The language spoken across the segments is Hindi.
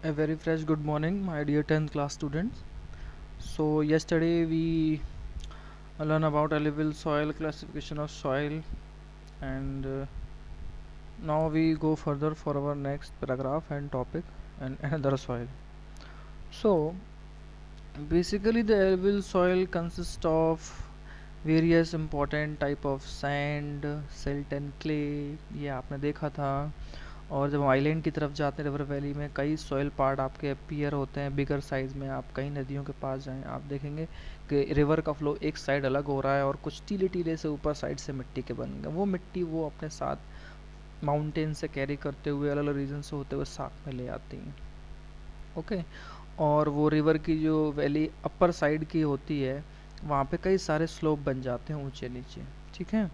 A very fresh good morning, my dear 10th class students. So, yesterday we learned about alluvial soil, classification of soil, and now we go further for our next paragraph and topic and another soil. So, basically, the alluvial soil consists of various important type of sand, silt and clay. ये आपने देखा था। और जब आइलैंड की तरफ जाते हैं रिवर वैली में कई सॉइल पार्ट आपके अपीयर होते हैं बिगर साइज़ में। आप कई नदियों के पास जाएं आप देखेंगे कि रिवर का फ्लो एक साइड अलग हो रहा है और कुछ टीले टीले से ऊपर साइड से मिट्टी के बन गए। वो मिट्टी वो अपने साथ माउंटेन से कैरी करते हुए अलग अलग रीजन से होते हुए साथ में ले आती हैं। ओके। और वो रिवर की जो वैली अपर साइड की होती है वहाँ पे कई सारे स्लोप बन जाते हैं ऊंचे नीचे। ठीक है।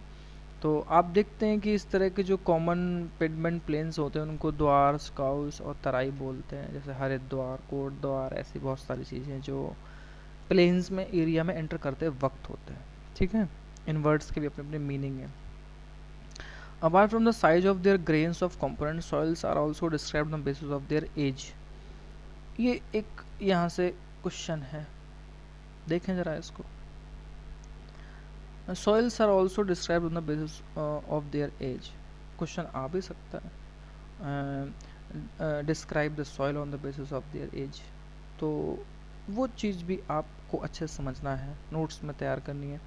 तो आप देखते हैं कि इस तरह के जो कॉमन पेडमेंट प्लेन्स होते हैं उनको द्वार, स्काउस और तराई बोलते हैं। जैसे हरिद्वार, कोट द्वार, ऐसी बहुत सारी चीज़ें जो प्लेन्स में एरिया में एंटर करते वक्त होते हैं। ठीक है। इन वर्ड्स के भी अपने अपने मीनिंग है। Apart from the size of their grains of component soils are also described on basis of their age. ये एक यहाँ से क्वेश्चन है, देखें जरा इसको। Soils are also described on the basis of their age. Question आ भी सकता है, describe the soil on the basis of their age. तो वो चीज़ भी आपको अच्छे से समझना है, नोट्स में तैयार करनी है।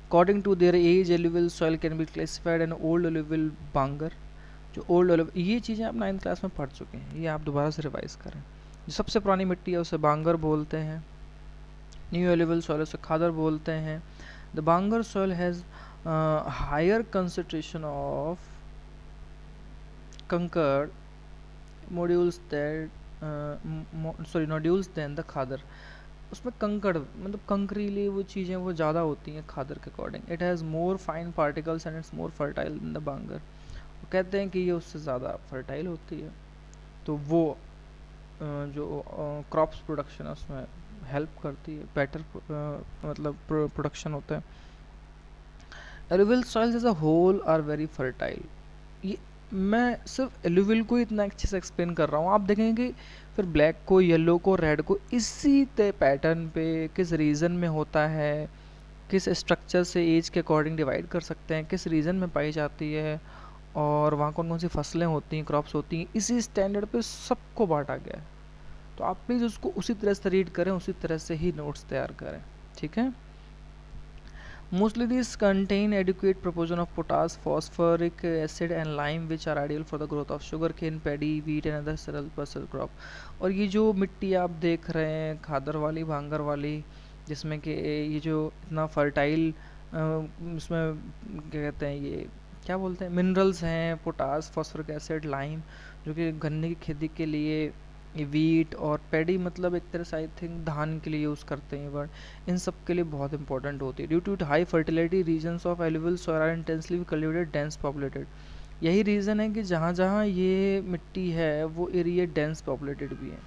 According to their age alluvial soil can be classified an old alluvial bhangar. जो ओल्ड एलुवियल, ये चीज़ें आप 9th क्लास में पढ़ चुके हैं, ये आप दोबारा से रिवाइज करें। जो सबसे पुरानी मिट्टी है उसे बांगर बोलते हैं। न्यू एलुवियल सॉइल उसे खादर बोलते हैं। The Bangar soil has higher concentration of conquered nodules nodules than the खादर। उसमें कंकड़ मतलब कंकरीली वो चीज़ें वो ज़्यादा होती हैं खादर के according. It has more fine particles and it's more fertile in the bhangar. वो कहते हैं कि ये उससे ज़्यादा फर्टाइल होती है। तो वो जो क्रॉप्स प्रोडक्शन है उसमें हेल्प करती है, बेटर मतलब प्रोडक्शन होता है। Alluvial soils as a whole are very fertile. ये मैं सिर्फ एलुवियल को इतना अच्छे से एक्सप्लेन कर रहा हूँ। आप देखेंगे कि फिर ब्लैक को, येलो को, रेड को इसी पैटर्न पे किस रीजन में होता है, किस स्ट्रक्चर से एज के अकॉर्डिंग डिवाइड कर सकते हैं, किस रीजन में पाई जाती है और वहाँ कौन कौन सी फसलें होती हैं, क्रॉप्स होती हैं, इसी स्टैंडर्ड पे सबको बांटा गया है। तो आप प्लीज़ उसको उसी तरह से रीड करें, उसी तरह से ही नोट्स तैयार करें। ठीक है। Mostly these contain adequate proportion of potash, phosphoric acid and lime which are ideal for the growth of sugarcane, paddy, wheat and other cereal pulses crop। और ये जो मिट्टी आप देख रहे हैं खादर वाली, भांगर वाली, जिसमें कि ये जो इतना फर्टाइल इसमें क्या कहते हैं, ये क्या बोलते हैं, मिनरल्स हैं, पोटास, फॉस्फोरिक एसिड, लाइम, जो कि गन्ने की खेती के लिए, ये वीट और पैडी मतलब एक तरह से आई थिंक धान के लिए यूज़ करते हैं ये वर्ड, इन सब के लिए बहुत इंपॉर्टेंट होती है। Due to high fertility reasons of alluvial soil are intensely cultivated dense populated. यही रीज़न है कि जहाँ जहाँ ये मिट्टी है वो एरिया डेंस पॉपुलेटेड भी है,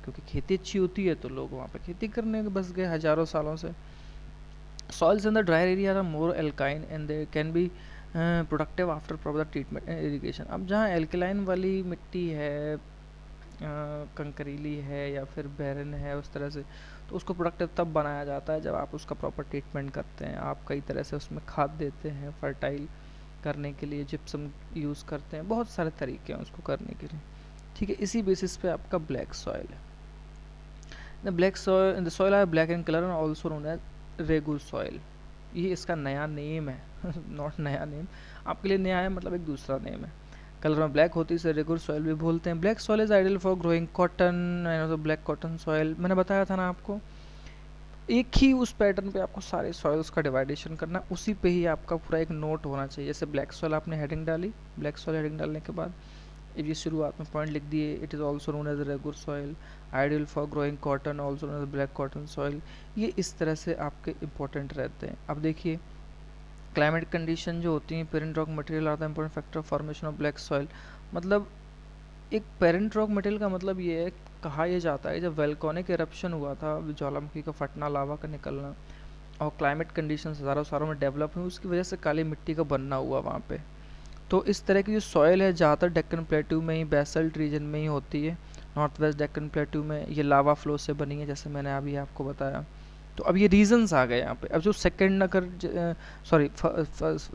क्योंकि खेती अच्छी होती है तो लोग वहाँ पे खेती करने बस गए हज़ारों सालों से। Soils in the drier area are more alkaline and they can be productive after proper treatment and irrigation। अब जहाँ एल्कलाइन वाली मिट्टी है, कंकरीली है या फिर बैरन है उस तरह से, तो उसको प्रोडक्टिव तब बनाया जाता है जब आप उसका प्रॉपर ट्रीटमेंट करते हैं। आप कई तरह से उसमें खाद देते हैं फर्टाइल करने के लिए, जिप्सम यूज़ करते हैं, बहुत सारे तरीके हैं उसको करने के लिए। ठीक है। इसी बेसिस पे आपका ब्लैक सॉइल है। The soil are black in colour also known as regur soil. ये इसका नया नेम है नॉट नया नेम, आपके लिए नया है, मतलब एक दूसरा नेम है। कलर में ब्लैक होती है, इसे रेगुलर सॉइल भी बोलते हैं। Black soil is ideal for growing cotton and black cotton soil. मैंने बताया था ना आपको, एक ही उस पैटर्न पे आपको सारे सॉइल्स का डिवाइडेशन करना, उसी पे ही आपका पूरा एक नोट होना चाहिए। जैसे ब्लैक सॉइल आपने हेडिंग डाली, ब्लैक सॉइल हेडिंग डालने के बाद ये शुरुआत में पॉइंट लिख दिए, it is also known as regular soil, ideal for growing cotton, also known as black cotton soil. ये इस तरह से आपके इंपॉर्टेंट रहते हैं। अब देखिए क्लाइमेट कंडीशन जो होती हैं, parent rock material are the important factor formation of black soil. मतलब एक पेरेंट रॉक मटेरियल का मतलब ये है, कहा यह जाता है जब वेल्कोनिक एरप्शन हुआ था, ज्वालामुखी का फटना, लावा का निकलना और क्लाइमेट कंडीशन हज़ारों सालों में डेवलप हुई, उसकी वजह से काली मिट्टी का बनना हुआ वहाँ पे। तो इस तरह की जो सॉइल है ज़्यादातर डेक्कन प्लेट्यू में ही, बेसल्ट रीजन में ही होती है, नॉर्थ वेस्ट डेक्कन प्लेट्यू में ये लावा फ्लो से बनी है, जैसे मैंने अभी आपको बताया। तो अब ये रीजंस आ गए यहाँ पे। अब जो सेकंड अगर सॉरी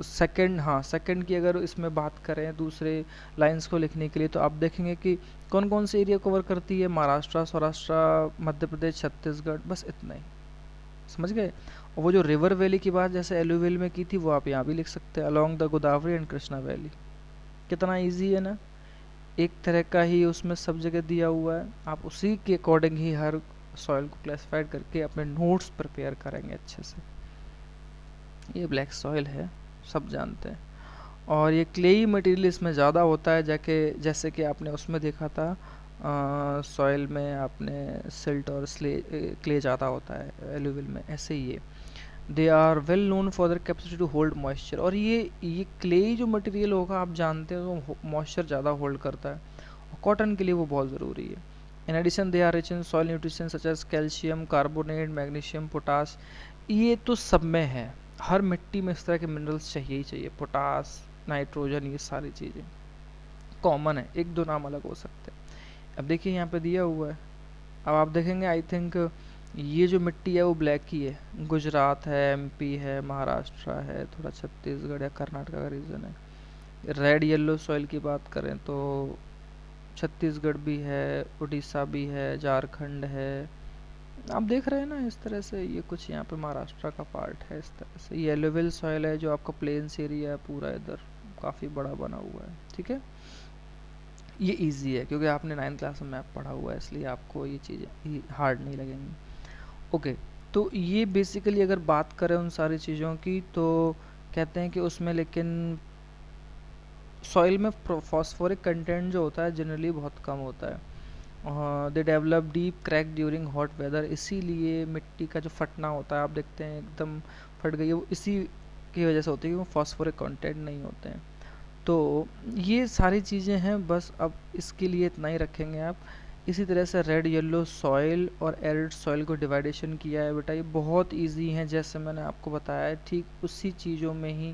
सेकंड, हाँ सेकंड की अगर इसमें बात करें दूसरे लाइंस को लिखने के लिए, तो आप देखेंगे कि कौन कौन से एरिया कवर करती है, महाराष्ट्र, सौराष्ट्र, मध्य प्रदेश, छत्तीसगढ़, बस इतना ही, समझ गए। और वो जो रिवर वैली की बात जैसे एलुविल में की थी, वो आप यहाँ भी लिख सकते हैं, along the Godavari and Krishna valley. कितना ईजी है ना, एक तरह का ही उसमें सब जगह दिया हुआ है, आप उसी के अकॉर्डिंग ही हर सॉइल को क्लासिफाइड करके अपने नोट्स प्रिपेयर करेंगे अच्छे से। ये ब्लैक सॉइल है, सब जानते हैं। और ये क्लेई मटेरियल इसमें ज़्यादा होता है, जाके जैसे कि आपने उसमें देखा था सॉइल में आपने सिल्ट और क्ले ज़्यादा होता है एलुविल में, ऐसे ही ये they are well known for their capacity to hold moisture. और ये क्ले जो मटेरियल होगा आप जानते हैं वो मॉइस्चर ज़्यादा होल्ड करता है, और कॉटन के लिए वो बहुत ज़रूरी है। In addition they are rich in soil nutrition such as calcium, carbonate, magnesium, potash. ये तो सब में है, हर मिट्टी में इस तरह के मिनरल्स चाहिए ही चाहिए, पोटास, नाइट्रोजन, ये सारी चीज़ें कॉमन है, एक दो नाम अलग हो सकते हैं। अब देखिए यहाँ पे दिया हुआ है, अब आप देखेंगे आई थिंक ये जो मिट्टी है वो ब्लैक ही है, गुजरात है, एमपी है, महाराष्ट्र है, थोड़ा छत्तीसगढ़ या कर्नाटक का रीजन है। रेड येलो सॉइल की बात करें तो छत्तीसगढ़ भी है, उड़ीसा भी है, झारखंड है, आप देख रहे हैं ना इस तरह से। ये कुछ यहाँ पे महाराष्ट्र का पार्ट है इस तरह से। ये एलोवेल सॉइल है जो आपका प्लेन्स एरिया है पूरा, इधर काफ़ी बड़ा बना हुआ है, ठीक है। ये इजी है क्योंकि आपने 9th क्लास में मैप पढ़ा हुआ है, इसलिए आपको ये चीज़ें हार्ड नहीं लगेंगी। ओके, तो ये बेसिकली अगर बात करें उन सारी चीज़ों की, तो कहते हैं कि उसमें लेकिन सॉइल में फॉस्फोरिक कंटेंट जो होता है जनरली बहुत कम होता है। They develop deep crack during hot weather, इसीलिए मिट्टी का जो फटना होता है आप देखते हैं एकदम फट गई है, वो इसी की वजह से होती है कि वो फॉस्फोरिक कंटेंट नहीं होते हैं। तो ये सारी चीज़ें हैं, बस अब इसके लिए इतना ही रखेंगे आप। इसी तरह से रेड येलो सॉइल और एरिड सॉइल को डिवाइडेशन किया है बेटा, ये बहुत इजी है, जैसे मैंने आपको बताया है ठीक उसी चीज़ों में ही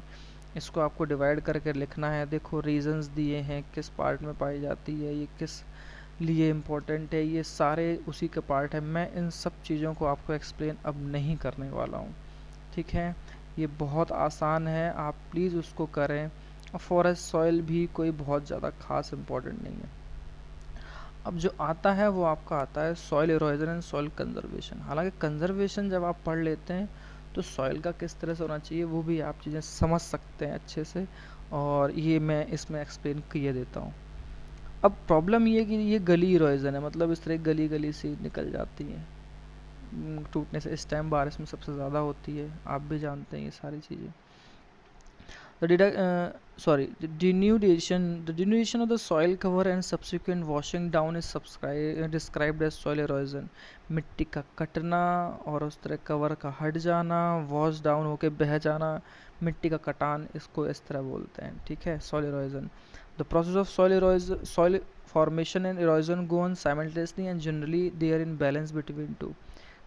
इसको आपको डिवाइड करके लिखना है। देखो रीजंस दिए हैं किस पार्ट में पाई जाती है, ये किस लिए इम्पोर्टेंट है, ये सारे उसी के पार्ट है। मैं इन सब चीज़ों को आपको एक्सप्लेन अब नहीं करने वाला हूँ, ठीक है। ये बहुत आसान है, आप प्लीज़ उसको करें। और फॉरेस्ट सॉइल भी कोई बहुत ज़्यादा खास इम्पोर्टेंट नहीं है। अब जो आता है वो आपका आता है soil erosion and soil conservation. हालांकि कंजर्वेशन जब आप पढ़ लेते हैं तो सॉइल का किस तरह से होना चाहिए वो भी आप चीज़ें समझ सकते हैं अच्छे से, और ये मैं इसमें एक्सप्लेन किए देता हूँ। अब प्रॉब्लम ये है कि ये गली इरोजन है, मतलब इस तरह गली गली सी निकल जाती है टूटने से। इस टाइम बारिश में सबसे ज़्यादा होती है, आप भी जानते हैं ये सारी चीज़ें। The denudation of the soil cover and subsequent washing down is described as soil erosion. मिट्टी का कटना और उस तरह कवर का हट जाना, वॉश डाउन होके बह जाना, मिट्टी का कटान, इसको इस तरह बोलते हैं, ठीक है, soil erosion. The process of soil formation and erosion go on simultaneously and generally they are in balance between two.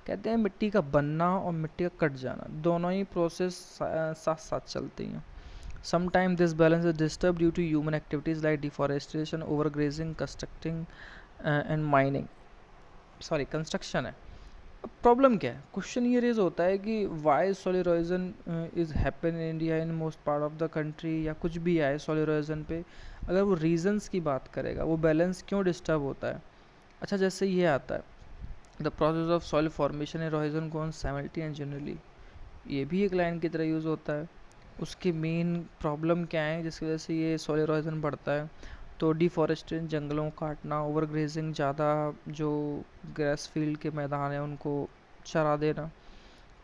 कहते हैं मिट्टी का बनना और मिट्टी का कट जाना दोनों ही प्रोसेस साथ साथ चलती हैं। Sometimes this balance is disturbed due to human activities like deforestation, overgrazing, and mining. Sorry, construction है। अब प्रॉब्लम क्या है, क्वेश्चन ये रेज होता है कि why soil erosion is happen in India in most part of the country, या कुछ भी आए soil erosion पे, अगर वो रीजंस की बात करेगा, वो बैलेंस क्यों डिस्टर्ब होता है। अच्छा, जैसे ये आता है the process of soil formation erosion gone simultaneously and generally, ये भी एक लाइन की तरह यूज़ होता है। उसकी मेन प्रॉब्लम क्या है जिसकी वजह से ये सॉइल इरोजन बढ़ता है, तो डिफॉरेस्टेशन, जंगलों काटना, ओवरग्रेजिंग, ज़्यादा जो ग्रास फील्ड के मैदान हैं उनको चरा देना,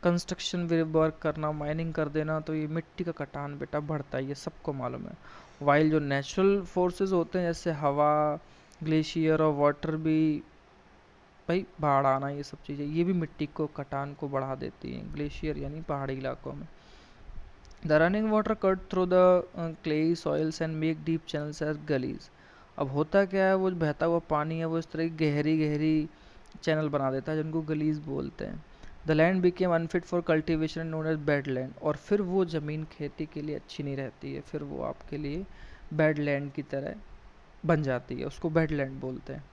कंस्ट्रक्शन वर्क करना, माइनिंग कर देना, तो ये मिट्टी का कटान बेटा बढ़ता है, ये सबको मालूम है। वाइल जो नेचुरल फोर्सेस होते हैं जैसे हवा, ग्लेशियर और वाटर भी, भाई बाढ़ आना, ये सब चीज़ें ये भी मिट्टी को कटान को बढ़ा देती हैं, ग्लेशियर यानी पहाड़ी इलाकों में। The running water cut through the clayey soils and make deep channels as gullies. अब होता क्या है, वो बहता हुआ पानी है वो इस तरह की गहरी गहरी चैनल बना देता है जिनको गलीज बोलते हैं। The land became unfit for cultivation known as bad land, और फिर वो ज़मीन खेती के लिए अच्छी नहीं रहती है, फिर वो आपके लिए बैड लैंड की तरह बन जाती है, उसको बैड लैंड बोलते हैं।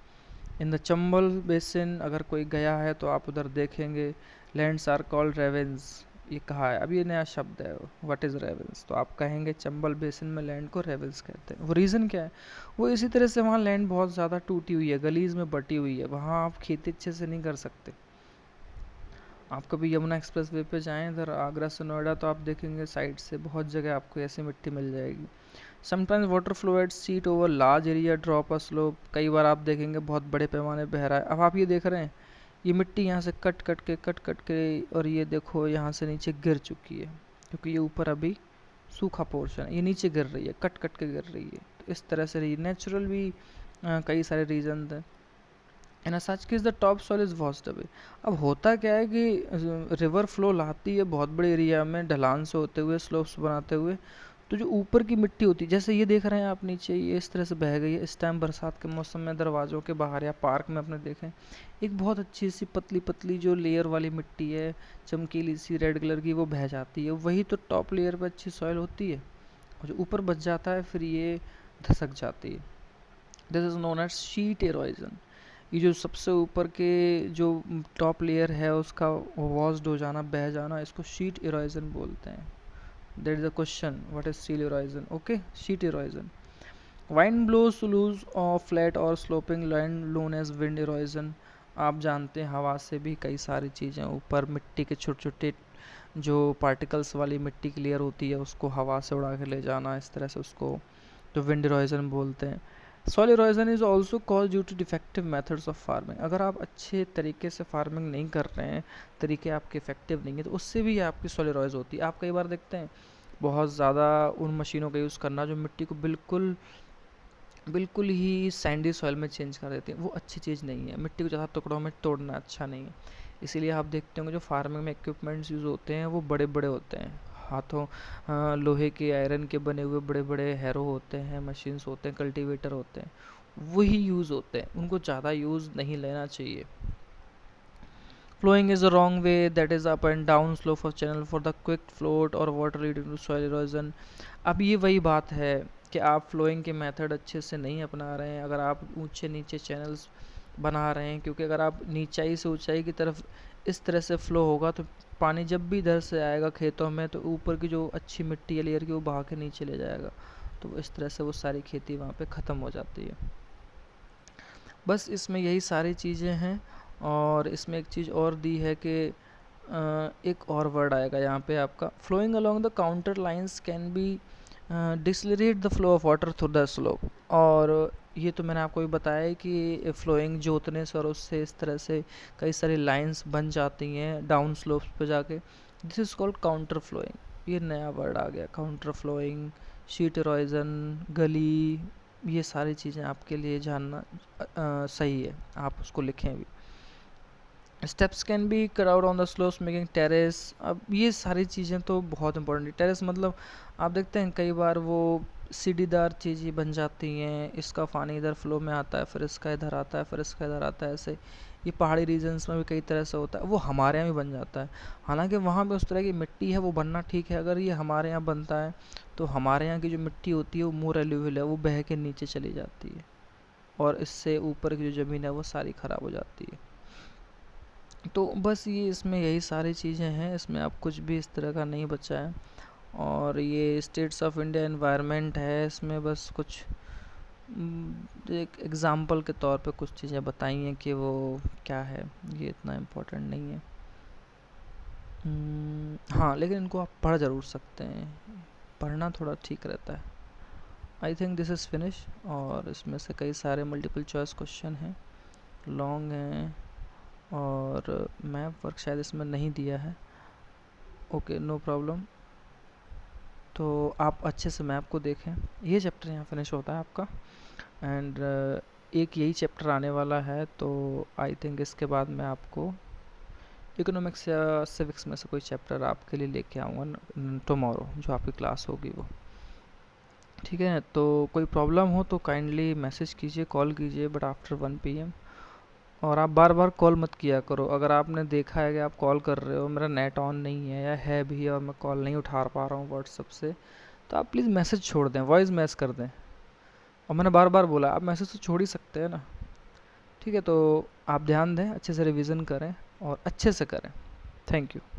इन द चंबल बेसिन अगर कोई गया है तो आप उधर देखेंगे लैंड्स आर कॉल्ड रेवेंस। ये कहा है, अब ये नया शब्द है, व्हाट इज़ रेवेंस, तो आप कहेंगे चंबल बेसिन में लैंड को रेवेंस कहते हैं। वो रीज़न क्या है, वो इसी तरह से वहाँ लैंड बहुत ज़्यादा टूटी हुई है, गलीज में बटी हुई है, वहाँ आप खेती अच्छे से नहीं कर सकते। आप कभी यमुना एक्सप्रेस वे पे जाएँ इधर आगरा से नोएडा तो आप देखेंगे साइड से बहुत जगह आपको ऐसी मिट्टी मिल जाएगी। Sometimes water flow as sheet over large area drop a slope, कई बार आप देखेंगे बहुत बड़े पैमाने बह रहा है। अब आप ये देख रहे हैं ये मिट्टी यहाँ से कट कट के और ये देखो यहाँ से नीचे गिर चुकी है, क्योंकि ये ऊपर अभी सूखा पोर्शन है, ये नीचे गिर रही है, कट के गिर रही है। तो इस तरह से नेचुरल भी कई सारे रीजन हैं। And such case the top soil is washed away. अब होता क्या है कि रिवर फ्लो लाती है बहुत बड़े एरिया में ढलान से होते हुए स्लोप्स बनाते हुए, तो जो ऊपर की मिट्टी होती है जैसे ये देख रहे हैं आप नीचे, ये इस तरह से बह गई है। इस टाइम बरसात के मौसम में दरवाज़ों के बाहर या पार्क में अपने देखें एक बहुत अच्छी सी पतली पतली जो लेयर वाली मिट्टी है चमकीली सी रेड कलर की, वो बह जाती है, वही तो टॉप लेयर पे अच्छी सॉइल होती है। और जो ऊपर बच जाता है फिर ये धसक जाती है। This is known as sheet erosion. ये जो सबसे ऊपर के जो टॉप लेयर है उसका वॉश्ड हो जाना, बह जाना, इसको शीट इरोजन बोलते हैं। That is the question, what is sheet erosion? Okay, sheet erosion. Wind blows to loose off flat और sloping land known as wind erosion. आप जानते हैं हवा से भी कई सारी चीज़ें ऊपर मिट्टी के छोटे छोटे जो पार्टिकल्स वाली मिट्टी की लेयर होती है उसको हवा से उड़ा के ले जाना, इस तरह से उसको तो विंड इरोजन बोलते हैं। Soil erosion is also cause due to defective methods of farming. अगर आप अच्छे तरीके से फार्मिंग नहीं कर रहे हैं, तरीके आपके इफेक्टिव नहीं है, तो उससे भी आपकी सॉइल इरोज होती है। आप कई बार देखते हैं बहुत ज़्यादा उन मशीनों का यूज़ करना जो मिट्टी को बिल्कुल बिल्कुल ही सैंडी सॉइल में चेंज कर देती है, वो अच्छी चीज़ नहीं है। मिट्टी को ज़्यादा टुकड़ों में तोड़ना अच्छा नहीं है। इसीलिए आप देखते होंगे जो फार्मिंग में इक्विपमेंट्स यूज़ होते हैं वो बड़े बड़े होते हैं, हाथों लोहे के आयरन के बने हुए बड़े बड़े हैरो होते हैं, मशीन्स होते हैं, कल्टीवेटर होते हैं, वही यूज़ होते हैं, उनको ज़्यादा यूज़ नहीं लेना चाहिए। Flowing is the wrong way, that is up and down slope of channel for the quick float or water leading to soil erosion। अब ये वही बात है कि आप फ्लोइंग के मेथड अच्छे से नहीं अपना रहे हैं अगर आप ऊंचे नीचे चैनल्स बना रहे हैं, क्योंकि अगर आप नीचाई से ऊंचाई की तरफ इस तरह से फ्लो होगा तो पानी जब भी इधर से आएगा खेतों में तो ऊपर की जो अच्छी मिट्टी है लेयर की वो बहा के नीचे ले जाएगा, तो इस तरह से वो सारी खेती वहाँ पे ख़त्म हो जाती है। बस इसमें यही सारी चीज़ें हैं। और इसमें एक चीज़ और दी है कि एक और वर्ड आएगा यहाँ पे आपका, flowing along the counter lines can be decelerate the flow of water through the slope. और ये तो मैंने आपको भी बताया है कि फ्लोइंग जोतने से और उससे इस तरह से कई सारी लाइंस बन जाती हैं डाउन स्लोप्स पे जाके, this is called counter flowing. ये नया वर्ड आ गया, काउंटर फ्लोइंग, शीट इरोजन, गली, ये सारी चीज़ें आपके लिए जानना सही है, आप उसको लिखें भी। Steps can be cut out on the slopes making terrace. अब ये सारी चीज़ें तो बहुत इंपॉर्टेंट है। टेरेस मतलब आप देखते हैं कई बार वो सीढ़ीदार चीज़ें बन जाती हैं, इसका पानी इधर फ्लो में आता है, फिर इसका इधर आता है, फिर इसका इधर आता है, ऐसे ये पहाड़ी रीजन्स में भी कई तरह से होता है, वो हमारे यहाँ भी बन जाता है। हालांकि वहाँ पे उस तरह की मिट्टी है वो बनना ठीक है, अगर ये हमारे यहाँ बनता है तो हमारे यहाँ की जो मिट्टी होती है वो मोर एल्यूवियल है, वो बह के नीचे चली जाती है और इससे ऊपर की जो ज़मीन है वो सारी ख़राब हो जाती है। तो बस ये इसमें यही सारी चीज़ें हैं, इसमें अब कुछ भी इस तरह का नहीं बचा है। और ये स्टेट्स ऑफ इंडिया एनवायरनमेंट है, इसमें बस कुछ एक एग्ज़ाम्पल के तौर पे कुछ चीज़ें बताई हैं कि वो क्या है, ये इतना इम्पोर्टेंट नहीं है। हाँ, लेकिन इनको आप पढ़ ज़रूर सकते हैं, पढ़ना थोड़ा ठीक रहता है। I think this is finish. और इसमें से कई सारे मल्टीपल चॉइस क्वेश्चन हैं, लॉन्ग हैं, और मैप वर्क शायद इसमें नहीं दिया है। Okay, no problem. तो आप अच्छे से मैप को देखें। ये चैप्टर यहाँ फिनिश होता है आपका, एंड एक यही चैप्टर आने वाला है, तो आई थिंक इसके बाद मैं आपको इकोनॉमिक्स या सिविक्स में से कोई चैप्टर आपके लिए लेके आऊँगा टुमारो, जो आपकी क्लास होगी वो। ठीक है, तो कोई प्रॉब्लम हो तो काइंडली मैसेज कीजिए, कॉल कीजिए, बट आफ्टर 1 PM। और आप बार बार कॉल मत किया करो। अगर आपने देखा है कि आप कॉल कर रहे हो, मेरा नेट ऑन नहीं है या है भी और मैं कॉल नहीं उठा पा रहा हूँ व्हाट्सअप से, तो आप प्लीज़ मैसेज छोड़ दें, वॉइस मैसेज कर दें। और मैंने बार बार बोला आप मैसेज तो छोड़ ही सकते हैं ना। ठीक है। ठीक है, तो आप ध्यान दें, अच्छे से रिवीजन करें और अच्छे से करें। Thank you.